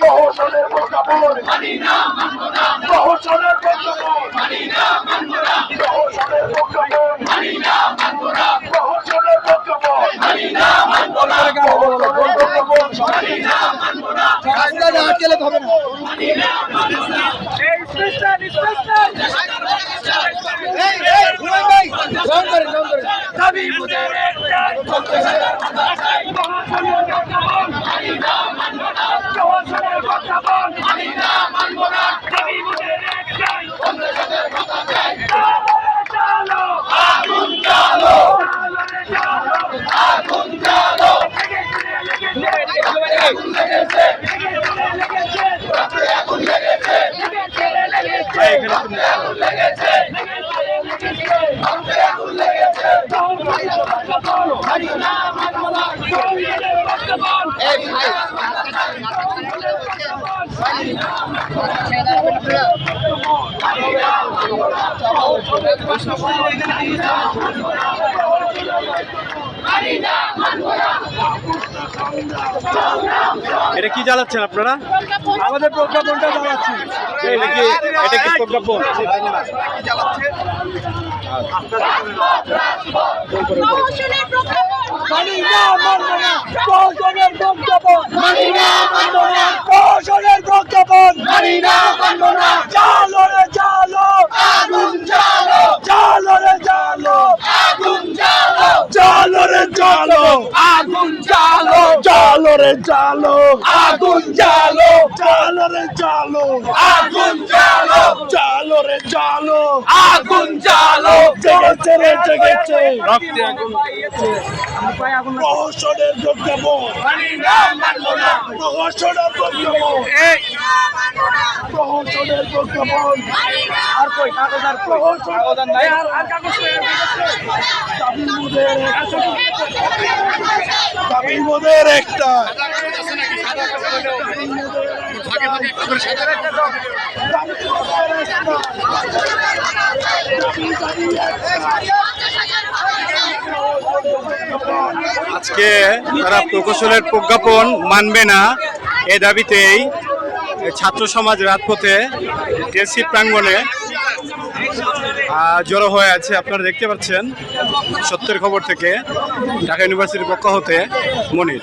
প্রহসনের প্রজ্ঞাপন প্রহসনের প্রজ্ঞাপন প্রহসনের প্রজ্ঞাপন প্রহসনের প্রজ্ঞাপন রাস্তায় আটকেলে হবে না। এটা কি জ্বালাচ্ছেন আপনারা? আমাদের প্রজ্ঞাপনটা চালাচ্ছি। এটা কি প্রজ্ঞাপন? মানি না মানব না প্রহসনের প্রজ্ঞাপন মানি না মানব না প্রহসনের প্রজ্ঞাপন মানি না মানব না চালো রে চালো আগুন চালো চালো রে চালো আগুন চালো চালো রে চালো আগুন চালো চালো রে চালো আগুন চালো চালো রে চালো আগুন চালো চালো রে চালো আগুন চালো জেগেছে রে জেগেছে রক্তে আগুন প্রহসনের প্রজ্ঞাপন প্রহসনের প্রজ্ঞাপন প্রহসনের প্রজ্ঞাপন আর কই কাগজ আর কাগজ নাই আর কাগজ দাবি মোদের একটা আজকে তারা প্রকৌশলের প্রজ্ঞাপন মানবে না এ দাবিতেই ছাত্র সমাজ রাজপথে টিএসসি প্রাঙ্গণে জড়ো হয়ে আছে। আপনারা দেখতে পাচ্ছেন সত্যের খবর থেকে ঢাকা ইউনিভার্সিটির পক্ষ হতে মনির।